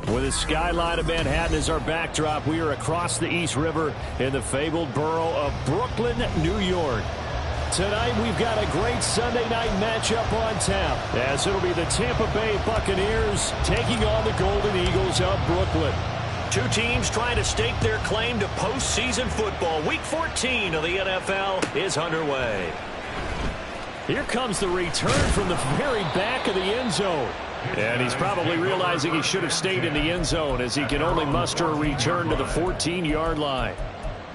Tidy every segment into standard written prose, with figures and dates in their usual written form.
With the skyline of Manhattan as our backdrop, we are across the East River in the fabled borough of Brooklyn, New York. Tonight, we've got a great Sunday night matchup on tap, as it'll be the Tampa Bay Buccaneers taking on the Golden Eagles of Brooklyn. Two teams trying to stake their claim to postseason football. Week 14 of the NFL is underway. Here comes the return from the very back of the end zone. And he's probably realizing he should have stayed in the end zone, as he can only muster a return to the 14-yard line.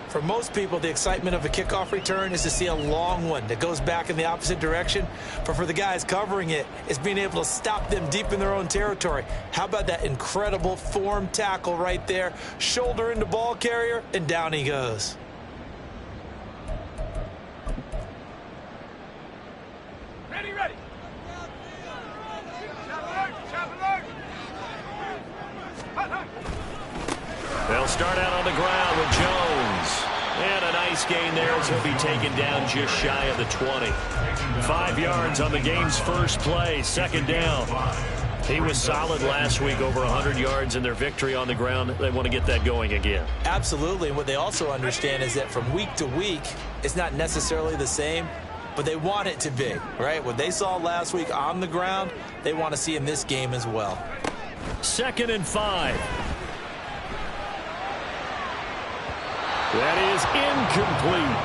For most people, the excitement of a kickoff return is to see a long one that goes back in the opposite direction. But for the guys covering it, it's being able to stop them deep in their own territory. How about that incredible form tackle right there? Shoulder into ball carrier, and down he goes. Ready. They'll start out on the ground with Jones. And a nice gain there as he'll be taken down just shy of the 20. 5 yards on the game's first play, second down. He was solid last week, over 100 yards in their victory on the ground. They want to get that going again. Absolutely. And what they also understand is that from week to week, it's not necessarily the same, but they want it to be, right? What they saw last week on the ground, they want to see in this game as well. 2nd and 5. That is incomplete.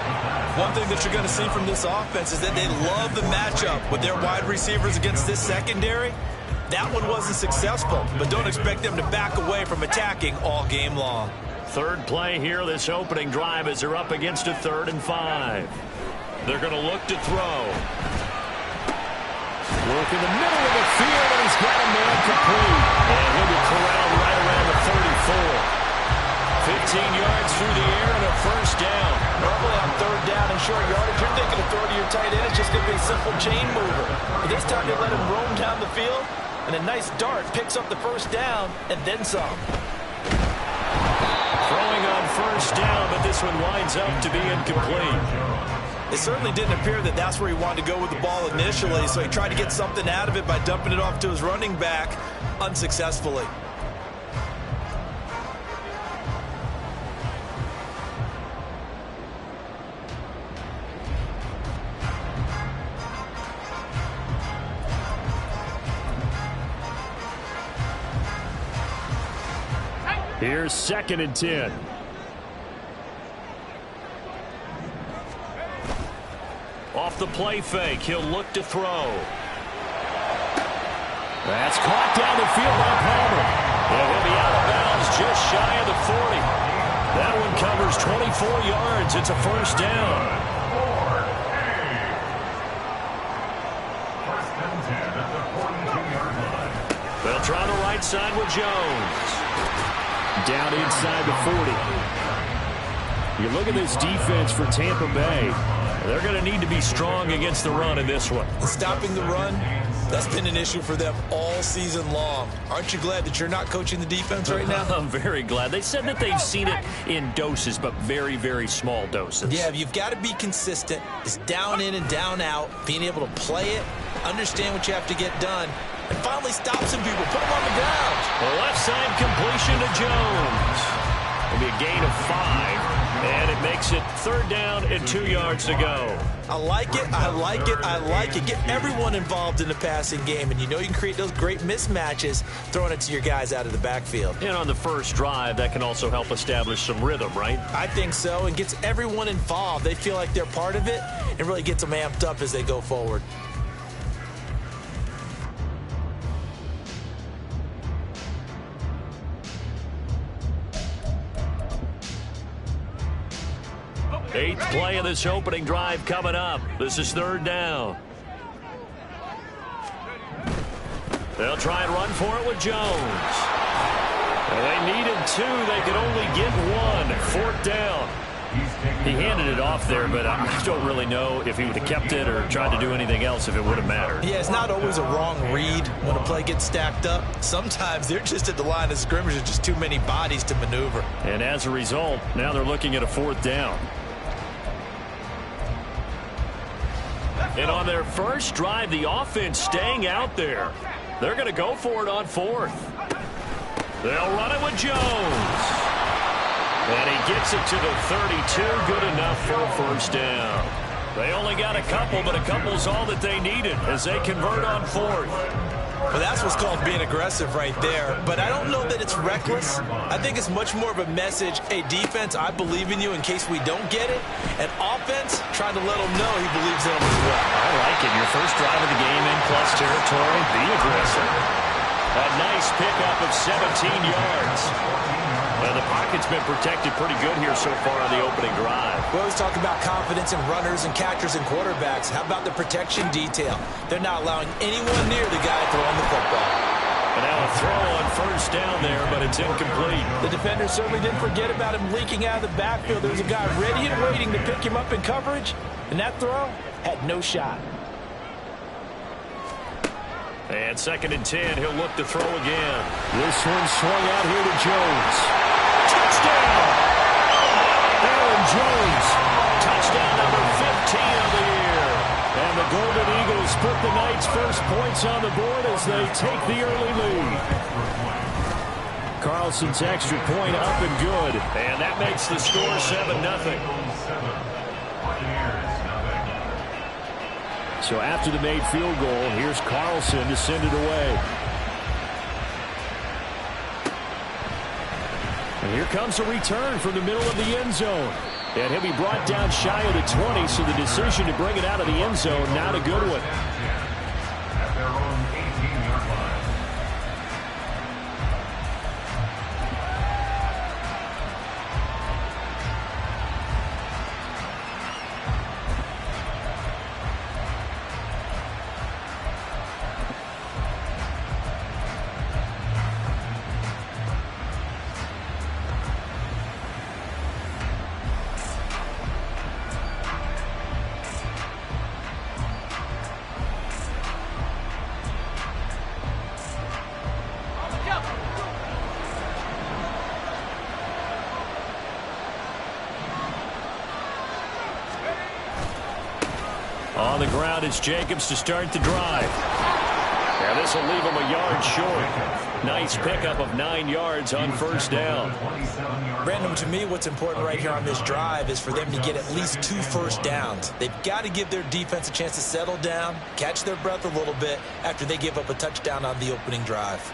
One thing that you're going to see from this offense is that they love the matchup with their wide receivers against this secondary. That one wasn't successful, but don't expect them to back away from attacking all game long. Third play here, this opening drive, as they're up against a 3rd and 5. They're going to look to throw. Work in the middle of the field, and he's got a man complete. And he'll be corralled right around the 34. 15 yards through the air and a first down. Normally on 3rd down and short yardage, you're thinking of throwing to your tight end. It's just going to be a simple chain mover. But this time they let him roam down the field, and a nice dart picks up the first down and then some. Throwing on first down, but this one winds up to be incomplete. It certainly didn't appear that that's where he wanted to go with the ball initially, so he tried to get something out of it by dumping it off to his running back unsuccessfully. Here's 2nd and 10. Off the play fake, he'll look to throw. That's caught down the field by Palmer. And he'll be out of bounds just shy of the 40. That one covers 24 yards. It's a first down. They'll try the right side with Jones. Down inside the 40. You look at this defense for Tampa Bay. They're going to need to be strong against the run in this one. Stopping the run, that's been an issue for them all season long. Aren't you glad that you're not coaching the defense right now? I'm very glad. They said that they've seen it in doses, but very, very small doses. Yeah, you've got to be consistent. It's down in and down out, being able to play it, understand what you have to get done, and finally stop some people, put them on the ground. The left side completion to Jones. It'll be a gain of 5, and it makes it 3rd down and 2 yards to go. I like it, I like it, I like it. Get everyone involved in the passing game, and you know you can create those great mismatches throwing it to your guys out of the backfield. And on the first drive, that can also help establish some rhythm, right? I think so, and gets everyone involved. They feel like they're part of it, and really gets them amped up as they go forward. Eighth play of this opening drive coming up. This is 3rd down. They'll try and run for it with Jones. And they needed 2. They could only get 1. 4th down. He handed it off there, but I don't really know if he would have kept it or tried to do anything else if it would have mattered. Yeah, it's not always a wrong read when a play gets stacked up. Sometimes they're just at the line of scrimmage. There's just too many bodies to maneuver. And as a result, now they're looking at a 4th down. And on their first drive, the offense staying out there. They're going to go for it on 4th. They'll run it with Jones. And he gets it to the 32. Good enough for a first down. They only got a couple, but a couple's all that they needed as they convert on fourth. Well, that's what's called being aggressive right there. But I don't know that it's reckless. I think it's much more of a message, hey, defense, I believe in you in case we don't get it. And offense, trying to let him know he believes in him as well. I like it. Your first drive of the game in plus territory, be aggressive. A nice pickup of 17 yards. The pocket's been protected pretty good here so far on the opening drive. We always talk about confidence in runners and catchers and quarterbacks. How about the protection detail? They're not allowing anyone near the guy throwing the football. And now a throw on first down there, but it's incomplete. The defender certainly didn't forget about him leaking out of the backfield. There was a guy ready and waiting to pick him up in coverage, and that throw had no shot. And 2nd and 10, he'll look to throw again. This one swung out here to Jones. Touchdown! Aaron Jones. Touchdown number 15 of the year. And the Golden Eagles put the Knights' first points on the board as they take the early lead. Carlson's extra point up and good. And that makes the score 7-0. So after the made field goal, here's Carlson to send it away. And here comes a return from the middle of the end zone. And he'll be brought down shy of the 20, so the decision to bring it out of the end zone, not a good one. On the ground, it's Jacobs to start the drive. And this will leave him a yard short. Nice pickup of 9 yards on first down. Brandon, to me, what's important right here on this drive is for them to get at least 2 first downs. They've got to give their defense a chance to settle down, catch their breath a little bit after they give up a touchdown on the opening drive.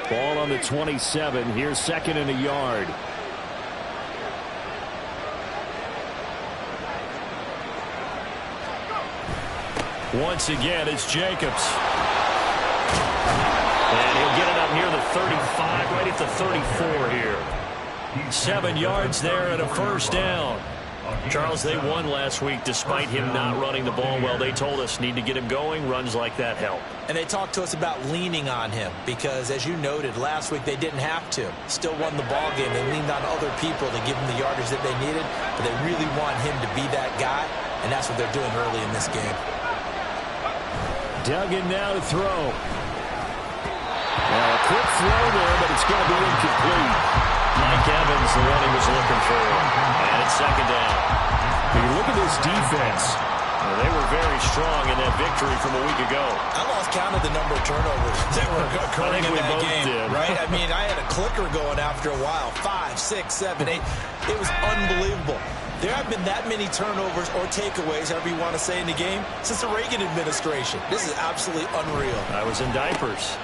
Ball on the 27. Here's 2nd and a yard. Once again, it's Jacobs. And he'll get it up near the 35, right at the 34 here. 7 yards there and a first down. Charles, they won last week despite him not running the ball well. They told us need to get him going. Runs like that help. And they talked to us about leaning on him because, as you noted, last week they didn't have to. Still won the ball game. They leaned on other people to give them the yardage that they needed, but they really want him to be that guy, and that's what they're doing early in this game. Duggan now to throw. Now a quick throw there, but it's going to be incomplete. Mike Evans, the one he was looking for. And it's 2nd down. When you look at this defense, they were very strong in that victory from a week ago. I lost count of the number of turnovers that were occurring in that game. Right? I mean, I had a clicker going after a while. 5, 6, 7, 8. It was unbelievable. There have been that many turnovers or takeaways, however you want to say, in the game since the Reagan administration. This is absolutely unreal. I was in diapers.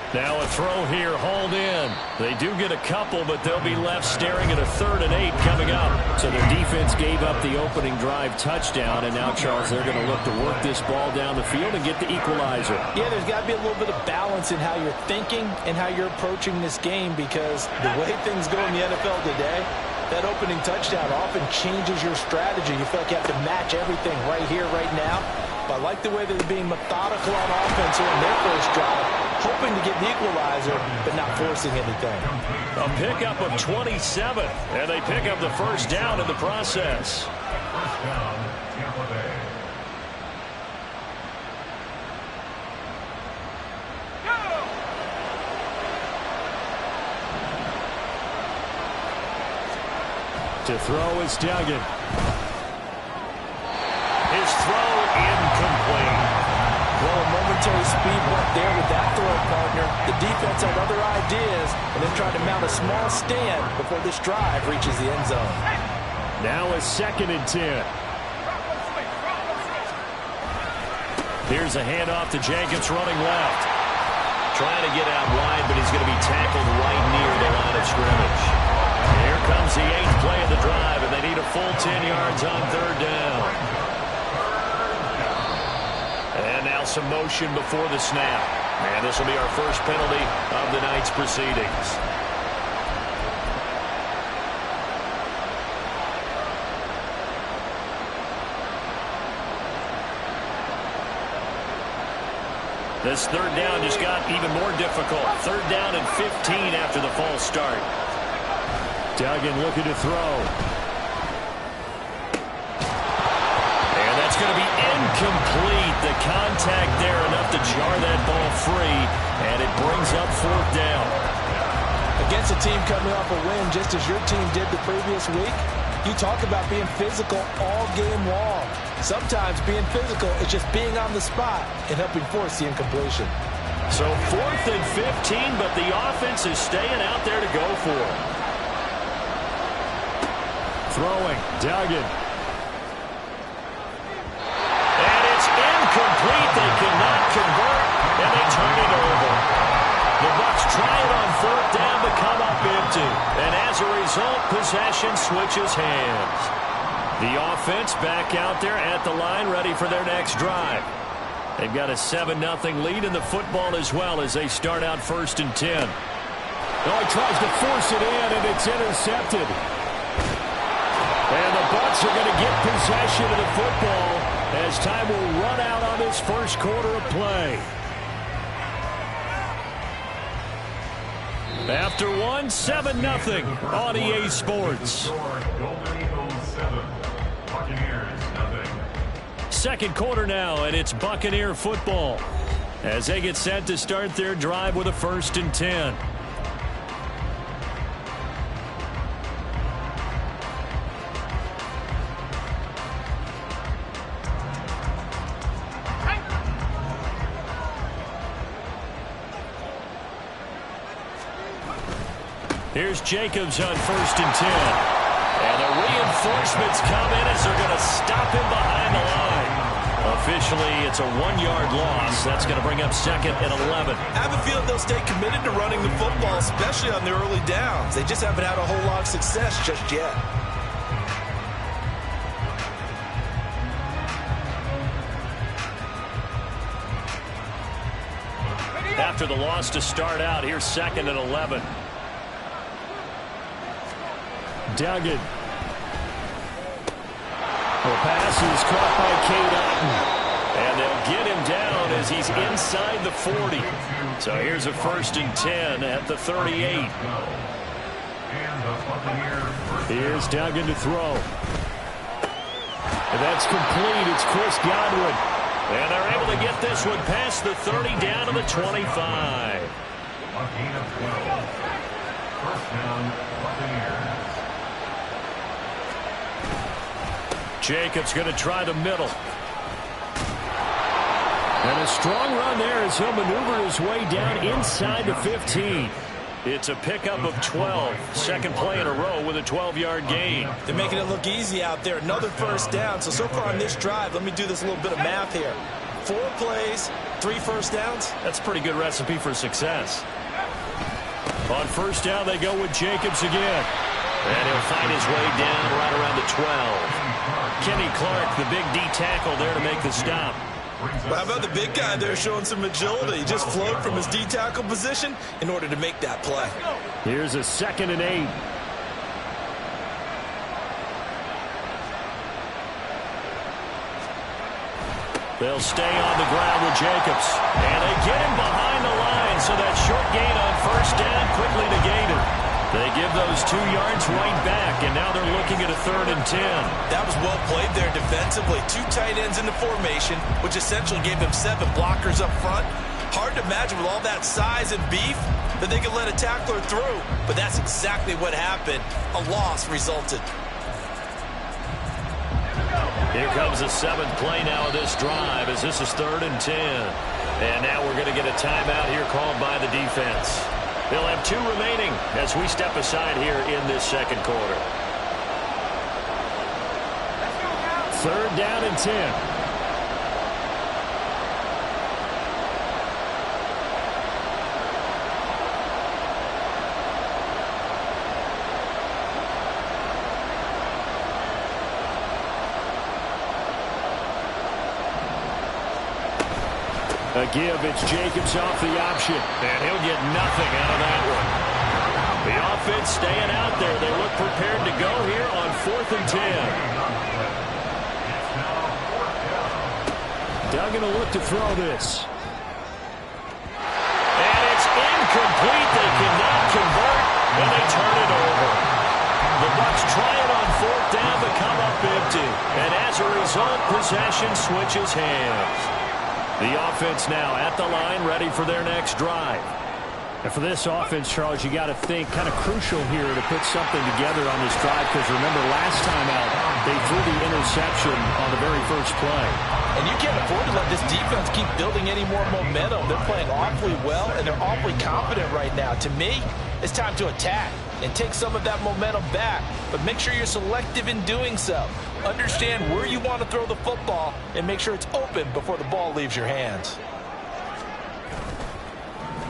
Now a throw here, hauled in. They do get a couple, but they'll be left staring at a 3rd and 8 coming up. So their defense gave up the opening drive touchdown, and now, Charles, they're going to look to work this ball down the field and get the equalizer. Yeah, there's got to be a little bit of balance in how you're thinking and how you're approaching this game, because the way things go in the NFL today, that opening touchdown often changes your strategy. You feel like you have to match everything right here, right now. But I like the way they're being methodical on offense here in their first drive, hoping to get the equalizer, but not forcing anything. A pickup of 27, and they pick up the first down in the process. To throw is Duggan. His throw incomplete. Well, a momentary speed bump there with that throw, partner. The defense had other ideas, and they're trying to mount a small stand before this drive reaches the end zone. Now a 2nd and 10. Here's a handoff to Jacobs running left. Trying to get out wide, but he's going to be tackled right near the line of scrimmage. Here comes the 8th play of the drive, and they need a full 10 yards on 3rd down. And now some motion before the snap. And this will be our first penalty of the night's proceedings. This 3rd down just got even more difficult. 3rd down and 15 after the false start. Duggan looking to throw. And that's going to be incomplete. The contact there enough to jar that ball free. And it brings up 4th down. Against a team coming off a win just as your team did the previous week, you talk about being physical all game long. Sometimes being physical is just being on the spot and helping force the incompletion. So 4th and 15, but the offense is staying out there to go for it. Throwing, Duggan. And it's incomplete. They cannot convert, and they turn it over. The Bucs try it on 4th down to come up empty. And as a result, possession switches hands. The offense back out there at the line, ready for their next drive. They've got a 7-0 lead in the football as well as they start out 1st and 10. Oh, he tries to force it in, and it's intercepted. And the Bucs are going to get possession of the football as time will run out on this first quarter of play. After 7-0 on EA Sports. Second quarter now, and it's Buccaneer football as they get set to start their drive with a 1st and 10. Here's Jacobs on 1st and 10. And the reinforcements come in as they're going to stop him behind the line. Officially, it's a 1-yard loss. That's going to bring up 2nd and 11. I have a feeling they'll stay committed to running the football, especially on the early downs. They just haven't had a whole lot of success just yet. After the loss to start out, here's 2nd and 11. Duggan. The pass is caught by Cade Otton. And they'll get him down as he's inside the 40. So here's a 1st and 10 at the 38. Here's Duggan to throw. And that's complete. It's Chris Godwin. And they're able to get this one past the 30 down to the 25. A gain of 12. First down, Buccaneers. Jacobs going to try the middle. And a strong run there as he'll maneuver his way down inside the 15. It's a pickup of 12. Second play in a row with a 12-yard gain. They're making it look easy out there. Another 1st down. So far on this drive, let me do this a little bit of math here. 4 plays, 3 first downs. That's a pretty good recipe for success. On 1st down, they go with Jacobs again. And he'll find his way down right around the 12. Kenny Clark, the big D tackle there to make the stop. Well, how about the big guy there showing some agility? He just flowed from his D tackle position in order to make that play. Here's a 2nd and 8. They'll stay on the ground with Jacobs. And they get him behind the line, so that short gain on 1st down quickly negated. They give those 2 yards right back, and now they're looking at a 3rd and 10. That was well played there defensively. 2 tight ends in the formation, which essentially gave them 7 blockers up front. Hard to imagine with all that size and beef that they could let a tackler through, but that's exactly what happened. A loss resulted. Here comes the 7th play now of this drive as this is 3rd and 10. And now we're going to get a timeout here called by the defense. They'll have 2 remaining as we step aside here in this second quarter. 3rd down and 10. A give, it's Jacobs off the option. And he'll get nothing out of that one. The offense staying out there. They look prepared to go here on 4th and 10. Duggan will look to throw this. And it's incomplete. They cannot convert, and they turn it over. The Bucs try it on 4th down to come up empty. And as a result, possession switches hands. The offense now at the line, ready for their next drive. And for this offense, Charles, you got to think kind of crucial here to put something together on this drive, because remember last time out, they threw the interception on the very first play. And you can't afford to let this defense keep building any more momentum. They're playing awfully well, and they're awfully confident right now. To me, it's time to attack and take some of that momentum back, but make sure you're selective in doing so. Understand where you want to throw the football and make sure it's open before the ball leaves your hands.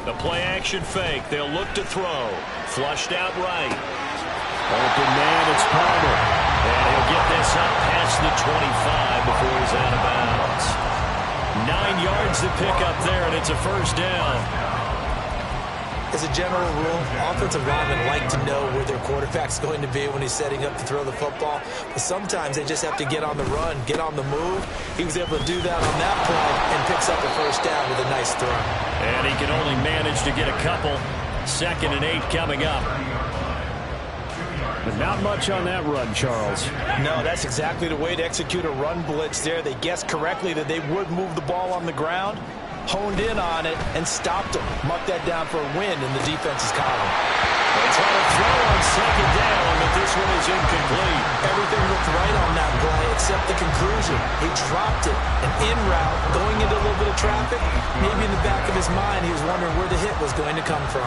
The play action fake. They'll look to throw. Flushed out right. Open man, it's Palmer. And he'll get this up past the 25 before he's out of bounds. 9 yards to pick up there, and it's a 1st down. As a general rule, offensive linemen like to know where their quarterback's going to be when he's setting up to throw the football. But sometimes they just have to get on the run, get on the move. He was able to do that on that play and picks up a 1st down with a nice throw. And he can only manage to get a couple. 2nd and 8 coming up. But not much on that run, Charles. No, that's exactly the way to execute a run blitz there. They guessed correctly that they would move the ball on the ground, honed in on it, and stopped them. Mark that down for a win in the defense's column. They try to throw on 2nd down, but this one is incomplete. Everything looked right on that play except the conclusion. He dropped it, an in route, going into a little bit of traffic. Maybe in the back of his mind, he was wondering where the hit was going to come from.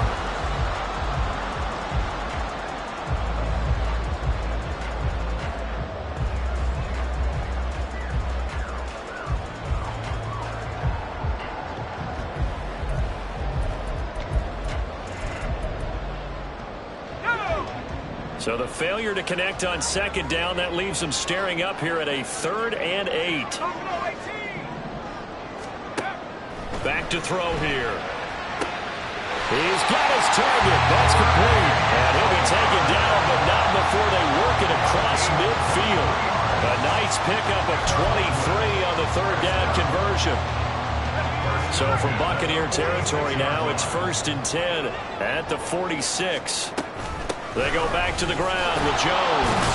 So the failure to connect on 2nd down, that leaves them staring up here at a 3rd and 8. Back to throw here. He's got his target. That's complete. And he'll be taken down, but not before they work it across midfield. A nice pickup of 23 on the 3rd down conversion. So from Buccaneer territory now, it's 1st and 10 at the 46. They go back to the ground with Jones.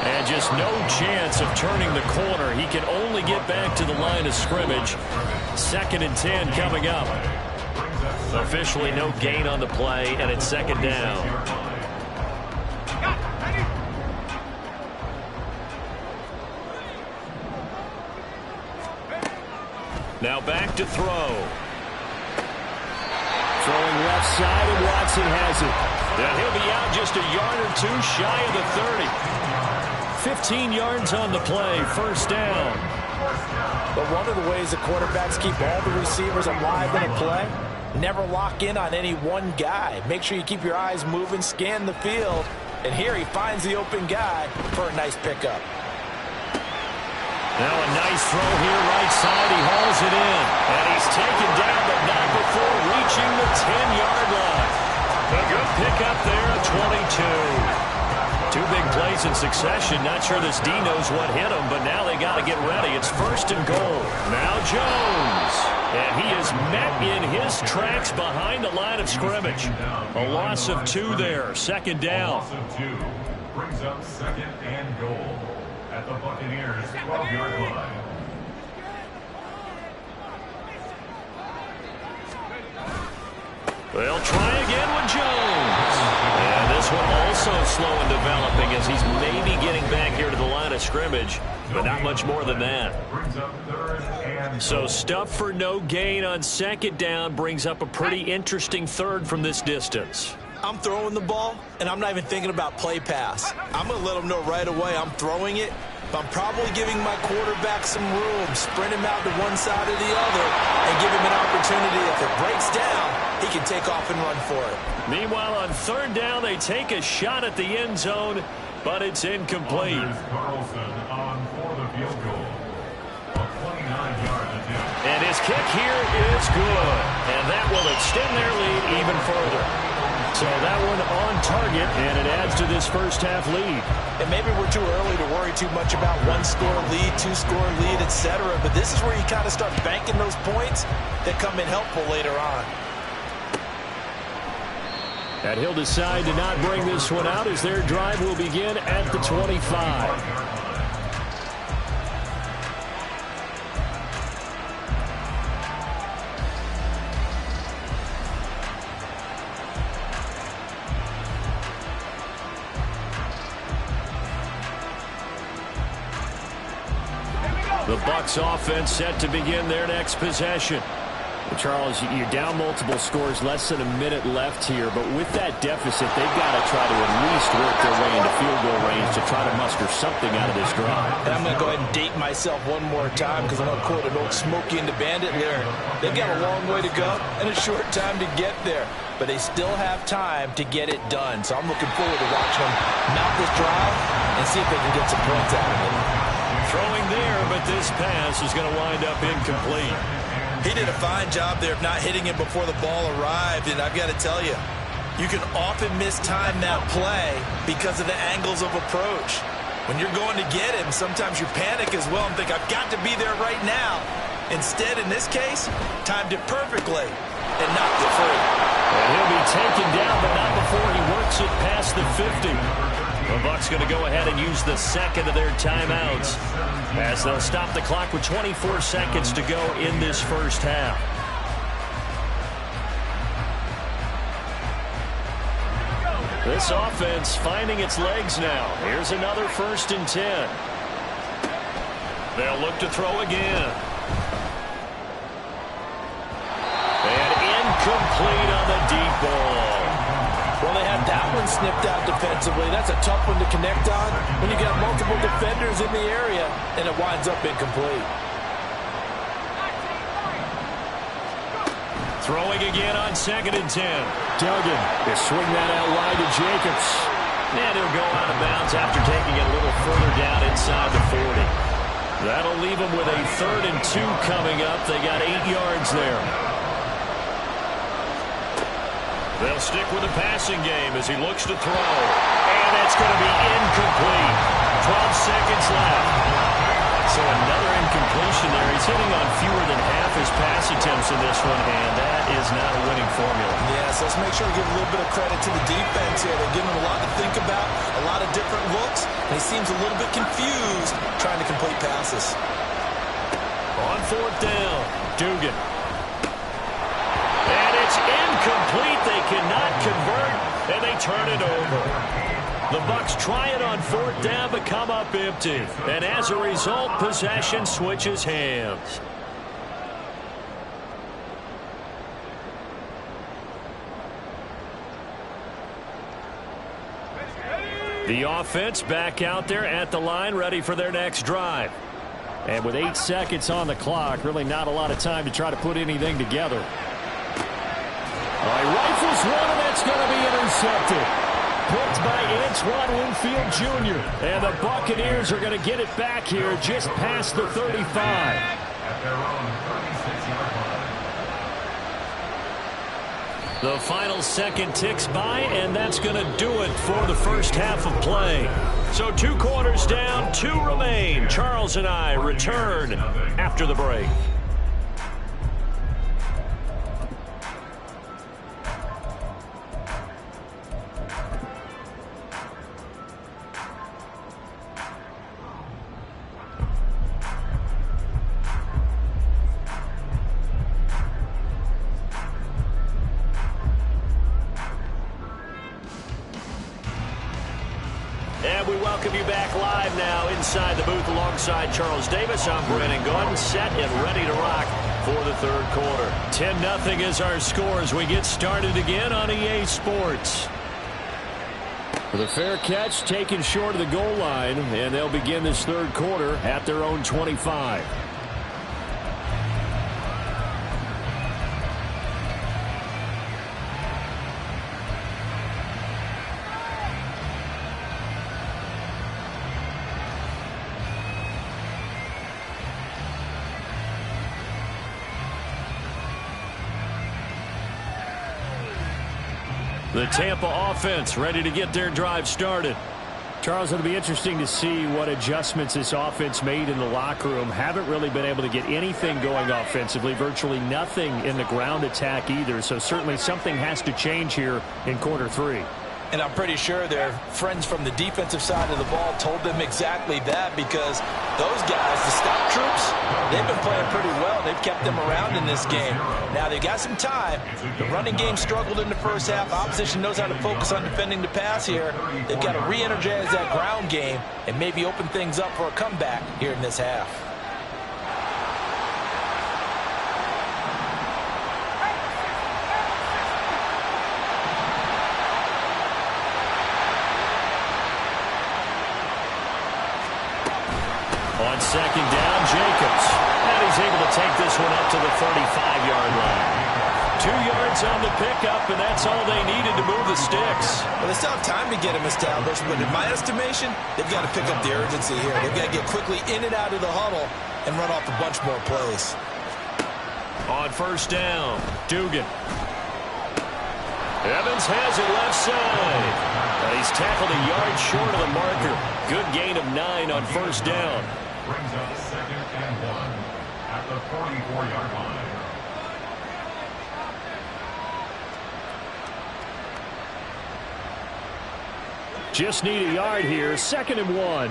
And just no chance of turning the corner. He can only get back to the line of scrimmage. 2nd and 10 coming up. Officially no gain on the play, and it's 2nd down. Now back to throw. Throwing left side, and Watson has it. And he'll be out just a yard or 2 shy of the 30. 15 yards on the play, 1st down. But one of the ways the quarterbacks keep all the receivers alive in a play, never lock in on any one guy. Make sure you keep your eyes moving, scan the field. And here he finds the open guy for a nice pickup. Now a nice throw here, right side. He hauls it in. And he's taken down, but not before reaching the 10-yard line. A good pickup there at 22. 2 big plays in succession. Not sure this D knows what hit him, but now they got to get ready. It's 1st and goal. Now Jones. And he is met in his tracks behind the line of scrimmage. A loss of 2 there. 2nd down. A loss of 2 brings up 2nd and goal at the Buccaneers' 12-yard line. They'll try again with Jones. And this one also slow in developing as he's maybe getting back here to the line of scrimmage, but not much more than that. So stuff for no gain on second down brings up a pretty interesting third from this distance. I'm throwing the ball, and I'm not even thinking about play pass. I'm going to let him know right away I'm throwing it, but I'm probably giving my quarterback some room, sprint him out to one side or the other, and give him an opportunity. If it breaks down, he can take off and run for it. Meanwhile, on third down, they take a shot at the end zone, but it's incomplete. Carlson on for the field goal. A 29-yard attempt. And his kick here is good, and that will extend their lead even further. So that one on target, and it adds to this first half lead. And maybe we're too early to worry too much about one-score lead, two-score lead, etc. But this is where you kind of start banking those points that come in helpful later on. And he'll decide to not bring this one out as their drive will begin at the 25. The Bucs offense set to begin their next possession. Well, Charles, you're down multiple scores, less than a minute left here, but with that deficit, they've got to try to at least work their way into field goal range to try to muster something out of this drive. And I'm going to go ahead and date myself one more time because I'm going to quote an old Smokey and the Bandit lyric. They've got a long way to go and a short time to get there, but they still have time to get it done. So I'm looking forward to watching them mount this drive and see if they can get some points out of it. Throwing there, but this pass is going to wind up incomplete. He did a fine job there of not hitting him before the ball arrived, and I've got to tell you, you can often mistime that play because of the angles of approach. When you're going to get him, sometimes you panic as well and think, I've got to be there right now. Instead, in this case, timed it perfectly and knocked it free. And he'll be taken down, but not before he works it past the 50. The Bucs going to go ahead and use the second of their timeouts as they'll stop the clock with 24 seconds to go in this first half. This offense finding its legs now. Here's another 1st and 10. They'll look to throw again. And incomplete on the deep ball. Well, they had that one snipped out defensively. That's a tough one to connect on when you got multiple defenders in the area, and it winds up incomplete. Throwing again on 2nd and 10. Duggan, they swing that out wide to Jacobs. And he'll go out of bounds after taking it a little further down inside the 40. That'll leave them with a 3rd and 2 coming up. They got 8 yards there. They'll stick with the passing game as he looks to throw. And that's going to be incomplete. 12 seconds left. So another incompletion there. He's hitting on fewer than half his pass attempts in this one, and that is not a winning formula. Yes, let's make sure we give a little bit of credit to the defense here. They're giving him a lot to think about, a lot of different looks, and he seems a little bit confused trying to complete passes. On 4th down, Dugan. And it's incomplete. They cannot convert, and they turn it over. The Bucs try it on 4th down, but come up empty. And as a result, possession switches hands. The offense back out there at the line, ready for their next drive. And with 8 seconds on the clock, really not a lot of time to try to put anything together. Rifles one, and that's going to be intercepted. Picked by Antoine Winfield Jr. And the Buccaneers are going to get it back here just past the 35. At their own 36-yard line. The final second ticks by, and that's going to do it for the first half of play. So 2 quarters down, 2 remain. Charles and I return after the break. welcome you back live now inside the booth alongside Charles Davis. I'm Brandon Gordon, set and ready to rock for the third quarter. 10-0 is our score as we get started again on EA Sports. With a fair catch taken short of the goal line, and they'll begin this third quarter at their own 25. The Tampa offense ready to get their drive started. Charles, it'll be interesting to see what adjustments this offense made in the locker room. Haven't really been able to get anything going offensively, virtually nothing in the ground attack either. So certainly something has to change here in quarter three. And I'm pretty sure their friends from the defensive side of the ball told them exactly that, because those guys, the scout troops, they've been playing pretty well. They've kept them around in this game. Now they've got some time. The running game struggled in the first half. Opposition knows how to focus on defending the pass here. They've got to re-energize that ground game and maybe open things up for a comeback here in this half. On second down, Jacobs. And he's able to take this one up to the 35-yard line. 2 yards on the pickup, and that's all they needed to move the sticks. Well, they still have time to get him established, but in my estimation, they've got to pick up the urgency here. They've got to get quickly in and out of the huddle and run off a bunch more plays. On first down, Dugan. Evans has it left side. He's tackled a yard short of the marker. Good gain of 9 on first down. Brings up 2nd and 1 at the 44-yard line. Just need a yard here. 2nd and 1.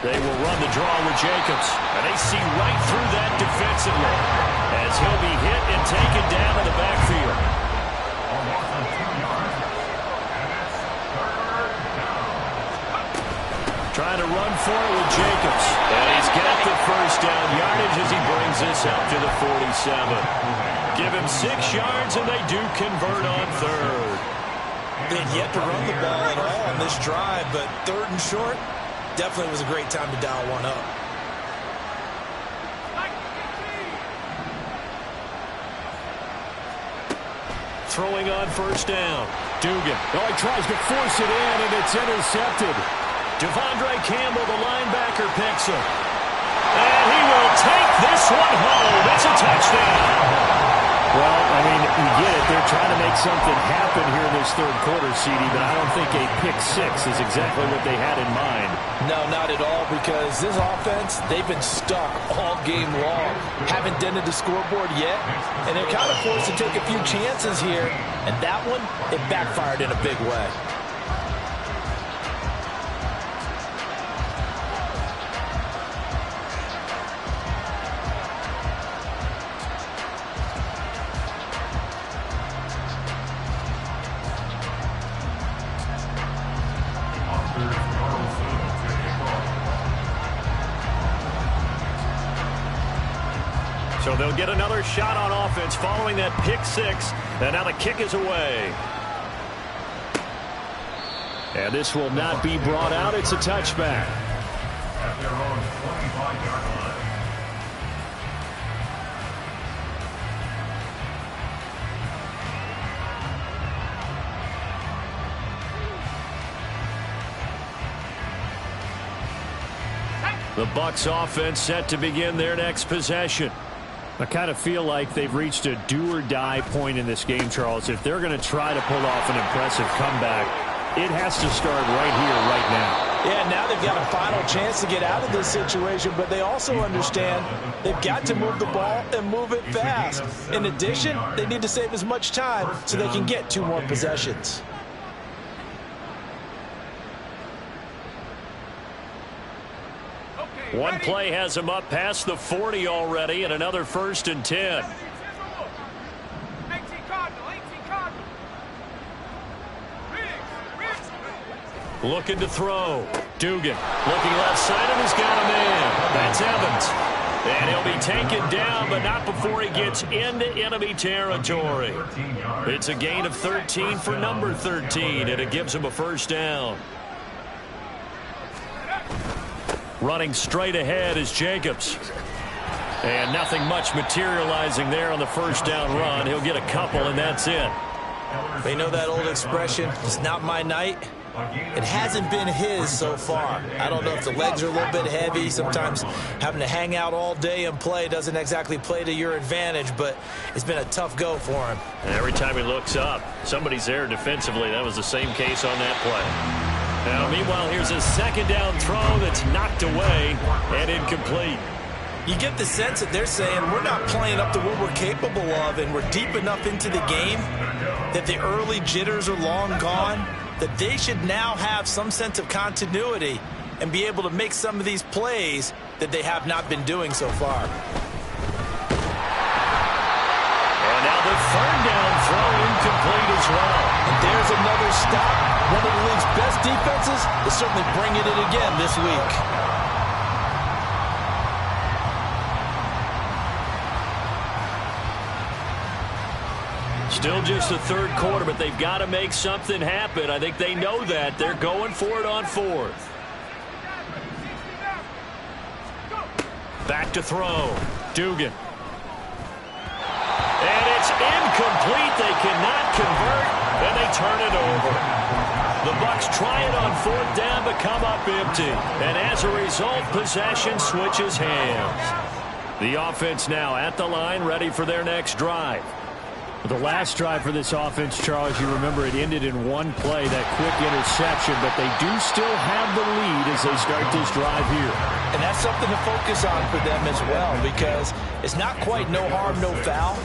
They will run the draw with Jacobs. And they see right through that defensively as he'll be hit and taken down in the backfield. A loss of 2 yards. And it's 3rd down. Trying to run for it with Jacobs. And he's got the first down yardage as he brings this up to the 47. Give him 6 yards, and they do convert on third. They had yet to run the ball at all on this drive, but 3rd and short definitely was a great time to dial one up. Throwing on first down. Dugan. Oh, he tries to force it in, and it's intercepted. Devondre Campbell, the linebacker, picks him. And he will take this one home. It's a touchdown. Well, I mean, you get it. They're trying to make something happen here in this third quarter, CD, but I don't think a pick-6 is exactly what they had in mind. No, not at all, because this offense, they've been stuck all game long. Haven't dented the scoreboard yet, and they're kind of forced to take a few chances here, and that one, it backfired in a big way. So they'll get another shot on offense following that pick-6, and now the kick is away. And this will not be brought out. It's a touchback. At their own 25-yard line. The Bucs offense set to begin their next possession. I kind of feel like they've reached a do-or-die point in this game, Charles. If they're going to try to pull off an impressive comeback, it has to start right here, right now. Yeah, now they've got a final chance to get out of this situation, but they also understand they've got to move the ball and move it fast. In addition, they need to save as much time so they can get 2 more possessions. One play has him up past the 40 already, and another 1st and 10. Looking to throw. Dugan looking left side, and he's got a man. That's Evans. And he'll be taken down, but not before he gets into enemy territory. It's a gain of 13 for number 13, and it gives him a first down. Running straight ahead is Jacobs. And nothing much materializing there on the first down run. He'll get a couple, and that's it. They know that old expression, it's not my night. It hasn't been his so far. I don't know if the legs are a little bit heavy. Sometimes having to hang out all day and play doesn't exactly play to your advantage, but it's been a tough go for him. And every time he looks up, somebody's there defensively. That was the same case on that play. Now, meanwhile, here's a second down throw that's knocked away and incomplete. You get the sense that they're saying we're not playing up to what we're capable of, and we're deep enough into the game that the early jitters are long gone, that they should now have some sense of continuity and be able to make some of these plays that they have not been doing so far. And now the third down throw incomplete as well. And there's another stop. One of the league's best defenses is certainly bringing it again this week. Still just the third quarter, but they've got to make something happen. I think they know that. They're going for it on fourth. Back to throw. Dugan. And it's incomplete. They cannot convert, and they turn it over. The Bucs try it on fourth down, but come up empty. And as a result, possession switches hands. The offense now at the line, ready for their next drive. The last drive for this offense, Charles, you remember it ended in one play, that quick interception, but they do still have the lead as they start this drive here. And that's something to focus on for them as well, because it's not quite no harm, no foul,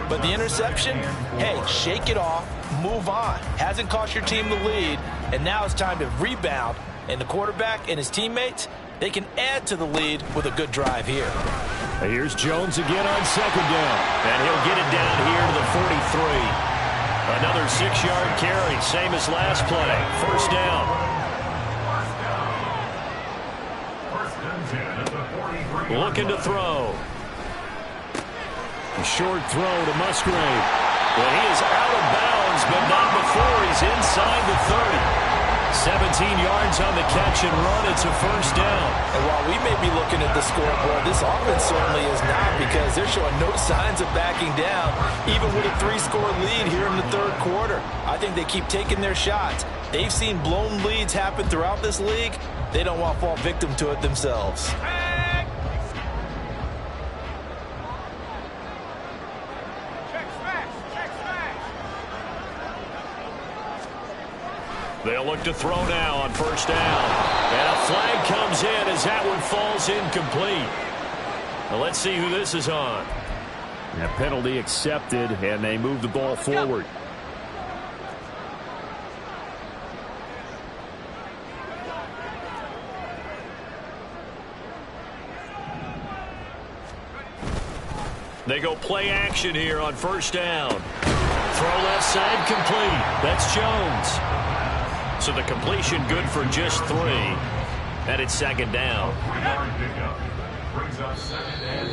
but the interception, hey, shake it off, move on. Hasn't cost your team the lead, and now it's time to rebound. And the quarterback and his teammates, they can add to the lead with a good drive here. Here's Jones again on second down. And he'll get it down here to the 43. Another 6-yard carry, same as last play. First down. Looking to throw. A short throw to Musgrave. Well, he is out of bounds, but not before he's inside the 30. 17 yards on the catch and run. It's a first down. And while we may be looking at the scoreboard, this offense certainly is not, because they're showing no signs of backing down, even with a 3-score lead here in the third quarter. I think they keep taking their shots. They've seen blown leads happen throughout this league. They don't want to fall victim to it themselves. They'll look to throw now on first down. And a flag comes in as that one falls incomplete. Now let's see who this is on. A penalty accepted, and they move the ball forward. They go play action here on first down. Throw left side complete. That's Jones. So the completion good for just 3. And it's second down.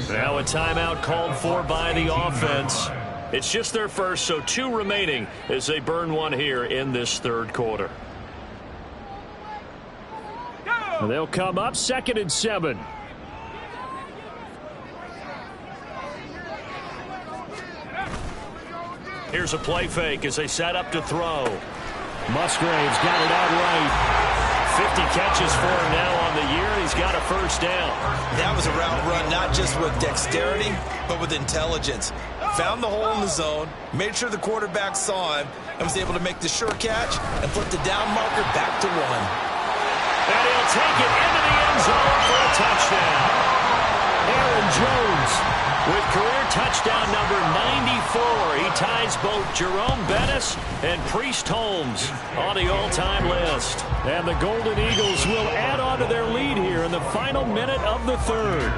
Now a timeout called for by the offense. It's just their first, so 2 remaining as they burn one here in this third quarter. And they'll come up 2nd and 7. Here's a play fake as they set up to throw. Musgrave's got it out right. 50 catches for him now on the year. He's got a first down. That was a route run not just with dexterity, but with intelligence. Found the hole in the zone, made sure the quarterback saw him, and was able to make the sure catch and put the down marker back to 1. And he'll take it into the end zone for a touchdown. Aaron Jones with career touchdown number 94. He ties both Jerome Bettis and Priest Holmes on the all-time list. And the Golden Eagles will add on to their lead here in the final minute of the third.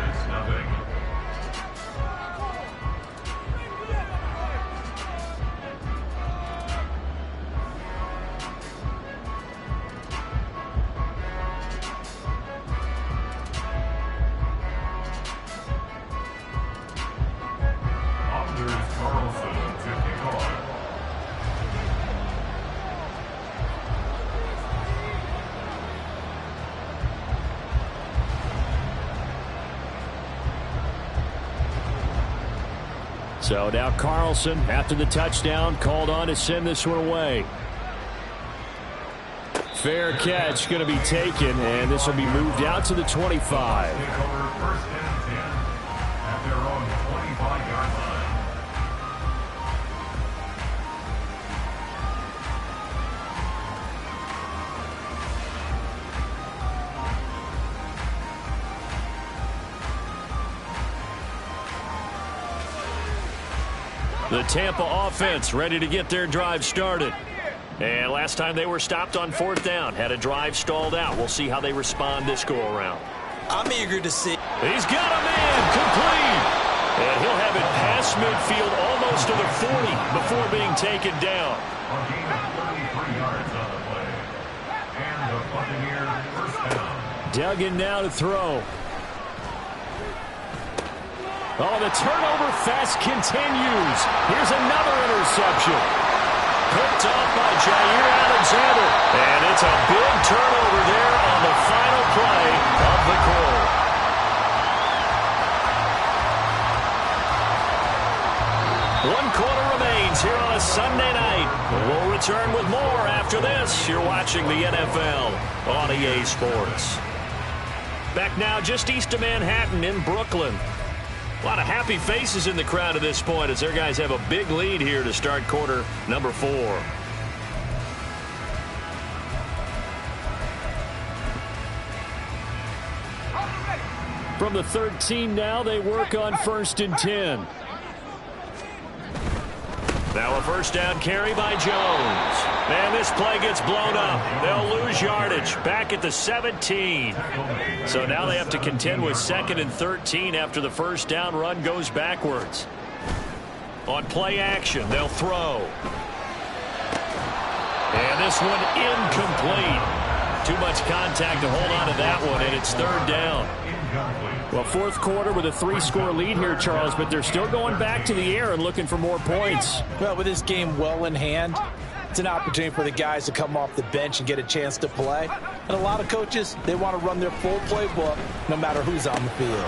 So now Carlson, after the touchdown, called on to send this one away. Fair catch going to be taken, and this will be moved out to the 25. First and 10 at their own 25-yard line. The Tampa offense ready to get their drive started. And last time they were stopped on fourth down, had a drive stalled out. We'll see how they respond this go-around. I'm eager to see. He's got a man complete. And he'll have it past midfield almost to the 40 before being taken down. A gain of 33 yards on the play. And the Buccaneers first down. Duggan now to throw. Oh, the turnover fest continues. Here's another interception. Picked off by Jair Alexander. And it's a big turnover there on the final play of the quarter. One quarter remains here on a Sunday night. We'll return with more after this. You're watching the NFL on EA Sports. Back now just east of Manhattan in Brooklyn. A lot of happy faces in the crowd at this point as their guys have a big lead here to start quarter number 4. From the 13 now, they work on 1st and 10. Now a first down carry by Jones. And this play gets blown up. They'll lose yardage back at the 17. So now they have to contend with 2nd and 13 after the first down run goes backwards. On play action, they'll throw. And this one incomplete. Too much contact to hold on to that one, and it's 3rd down. Well, 4th quarter with a 3-score lead here, Charles, but they're still going back to the air and looking for more points. Well, with this game well in hand, it's an opportunity for the guys to come off the bench and get a chance to play. And a lot of coaches, they want to run their full playbook no matter who's on the field.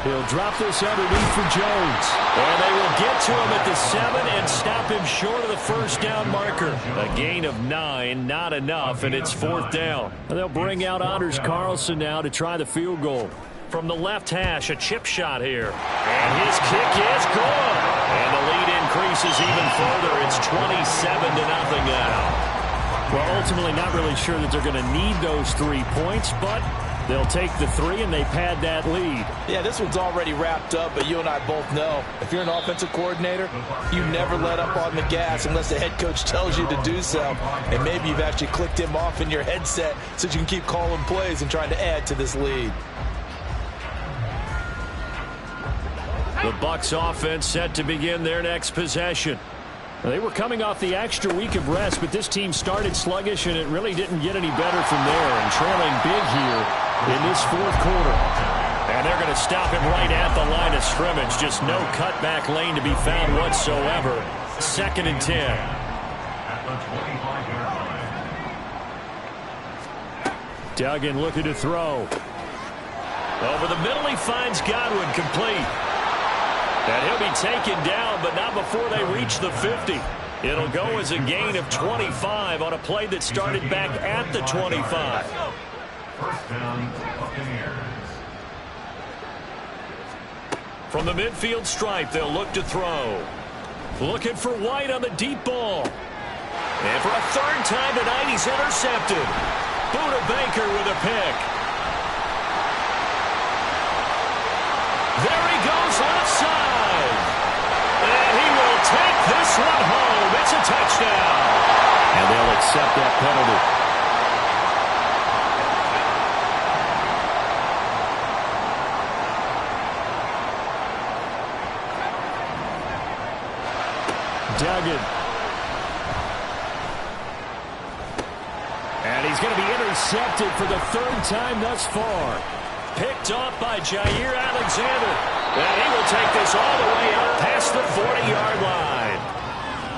He'll drop this underneath for Jones. And they will get to him at the 7 and stop him short of the first down marker. A gain of 9, not enough, and it's 4th down. And they'll bring out Anders Carlson now to try the field goal. From the left hash, a chip shot here. And his kick is good. And the lead increases even further. It's 27-0 now. Well, ultimately not really sure that they're going to need those 3 points, but they'll take the 3 and they pad that lead. Yeah, this one's already wrapped up, but you and I both know if you're an offensive coordinator, you never let up on the gas unless the head coach tells you to do so. And maybe you've actually clicked him off in your headset so you can keep calling plays and trying to add to this lead. The Bucs offense set to begin their next possession. They were coming off the extra week of rest, but this team started sluggish, and it really didn't get any better from there, and trailing big here in this 4th quarter. And they're going to stop him right at the line of scrimmage. Just no cutback lane to be found whatsoever. 2nd and 10. At the 25-yard line. Duggan looking to throw. Over the middle, he finds Godwin complete. And he'll be taken down, but not before they reach the 50. It'll go as a gain of 25 on a play that started back at the 25. First down, Buccaneers. From the midfield stripe, they'll look to throw. Looking for White on the deep ball. And for a 3rd time tonight, he's intercepted. Buda Baker with a pick. There he goes left side. And he will take this one home. It's a touchdown. And they'll accept that penalty. Duggan. And he's going to be intercepted for the 3rd time thus far. Picked off by Jair Alexander. And he will take this all the way out past the 40-yard line.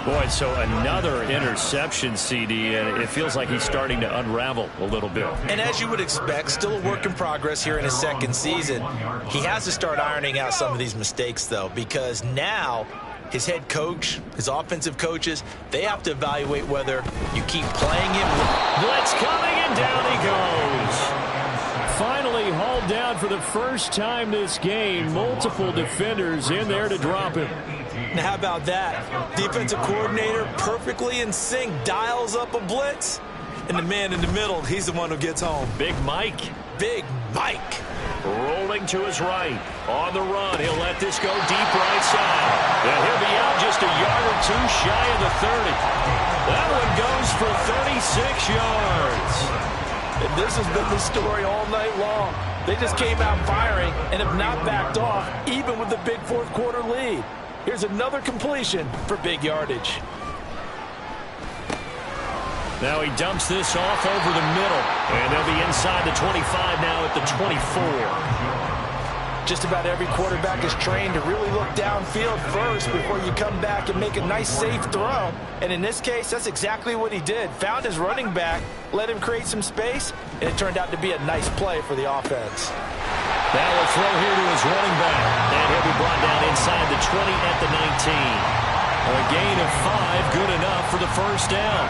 Boy, so another interception, CD, and it feels like he's starting to unravel a little bit. And as you would expect, still a work in progress here in his second season. He has to start ironing out some of these mistakes, though, because now his head coach, his offensive coaches, they have to evaluate whether you keep playing him. Blitz coming, and down he goes. Finally hauled down for the first time this game. Multiple defenders in there to drop him. Now, how about that? Defensive coordinator perfectly in sync, dials up a blitz, and the man in the middle, he's the one who gets home. Big Mike. Big Mike. Rolling to his right. On the run, he'll let this go deep right side. And he'll be out just a yard or two shy of the 30. That one goes for 36 yards. And this has been the story all night long. They just came out firing and have not backed off, even with the big fourth quarter lead. Here's another completion for big yardage. Now he dumps this off over the middle. And they'll be inside the 25 now at the 24. Just about every quarterback is trained to really look downfield first before you come back and make a nice, safe throw. And in this case, that's exactly what he did. Found his running back, let him create some space, and it turned out to be a nice play for the offense. That will throw here to his running back. And he'll be brought down inside the 20 at the 19. A gain of 5, good enough for the first down.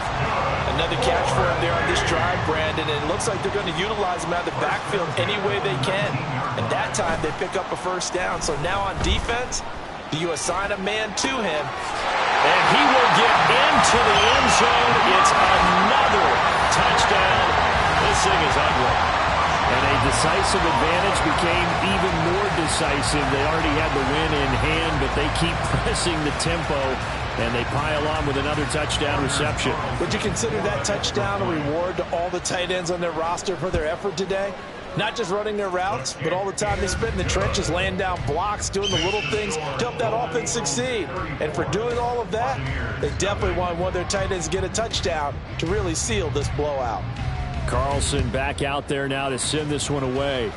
Another catch for him there on this drive, Brandon, and it looks like they're going to utilize him out of the backfield any way they can. And that time they pick up a first down. So now on defense, do you assign a man to him? And he will get into the end zone. It's another touchdown. This thing is ugly. And a decisive advantage became even more decisive. They already had the win in hand, but they keep pressing the tempo, and they pile on with another touchdown reception. Would you consider that touchdown a reward to all the tight ends on their roster for their effort today? Not just running their routes, but all the time they spent in the trenches, laying down blocks, doing the little things to help that offense succeed. And for doing all of that, they definitely want one of their tight ends to get a touchdown to really seal this blowout. Carlson back out there now to send this one away.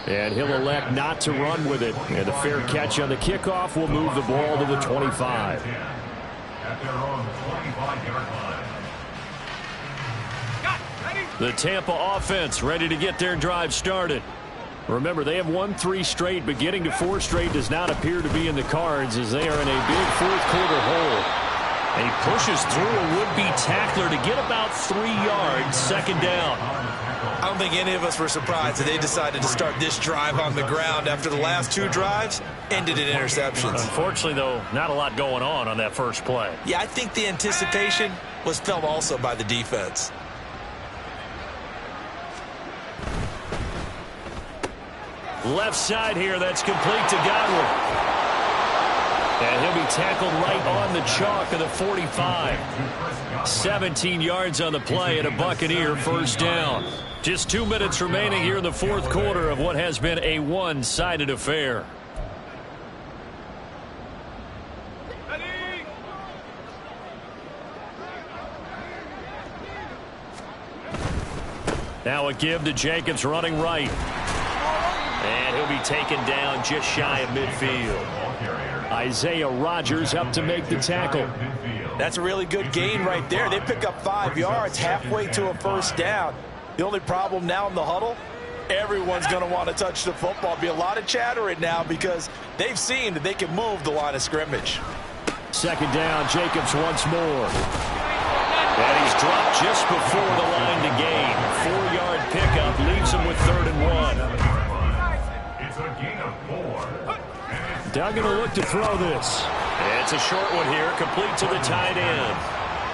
And he'll elect not to run with it. And a fair catch on the kickoff will move the ball to the 25. At their own 25-yard line. The Tampa offense ready to get their drive started. Remember, they have won 3 straight, but getting to 4 straight does not appear to be in the cards as they are in a big fourth quarter hole. And he pushes through a would-be tackler to get about 3 yards, second down. I don't think any of us were surprised that they decided to start this drive on the ground after the last 2 drives ended in interceptions. Unfortunately, though, not a lot going on that first play. Yeah, I think the anticipation was felt also by the defense. Left side here, that's complete to Godwin. And he'll be tackled right on the chalk of the 45. 17 yards on the play and a Buccaneer first down. Just 2 minutes remaining here in the fourth quarter of what has been a one-sided affair. Now a give to Jacobs running right. And he'll be taken down just shy of midfield. Isaiah Rodgers up to make the tackle. That's a really good gain right there. They pick up 5 yards halfway to a first down. The only problem now in the huddle, everyone's going to want to touch the football. Be a lot of chatter right now because they've seen that they can move the line of scrimmage. Second down, Jacobs once more. And he's dropped just before the line to gain. 4-yard pickup leaves him with 3rd and 1. It's a gain of 4. Duggan will look to throw this. It's a short one here, complete to the tight end.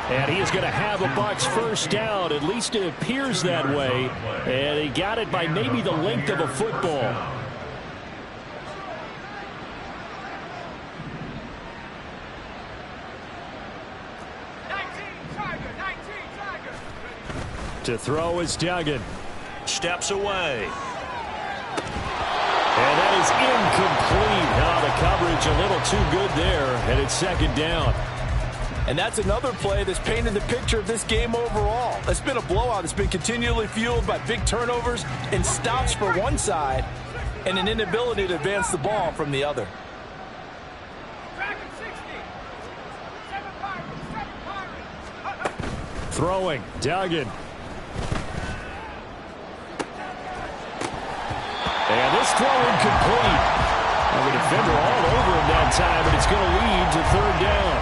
And he is going to have a Bucs first down. At least it appears that way. And he got it by maybe the length of a football. To throw is Duggan. Steps away. And that is incomplete. Now the coverage a little too good there, and it's second down. And that's another play that's painted the picture of this game overall. It's been a blowout. It's been continually fueled by big turnovers and stops for one side and an inability to advance the ball from the other. Throwing, Duggan. And this throw incomplete. Well, the defender all over him that time, but it's going to lead to third down.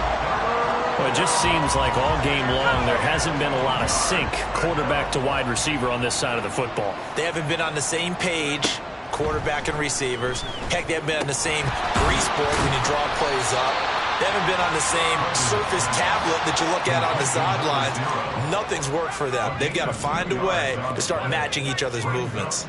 Well, it just seems like all game long there hasn't been a lot of sync quarterback to wide receiver on this side of the football. They haven't been on the same page, quarterback and receivers. Heck, they haven't been on the same grease board when you draw plays up. They haven't been on the same surface tablet that you look at on the sidelines. Nothing's worked for them. They've got to find a way to start matching each other's movements.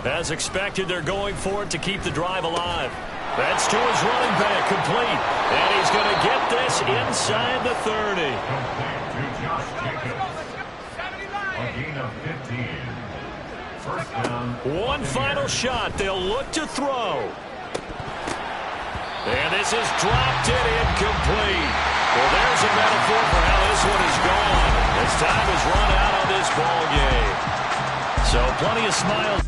As expected, they're going for it to keep the drive alive. That's to his running back, complete. And he's going to get this inside the 30. A gain of 15. First down. One final shot. They'll look to throw. And this is dropped in incomplete. Well, there's a metaphor for how this one is gone. As time has run out on this ball game. So plenty of smiles.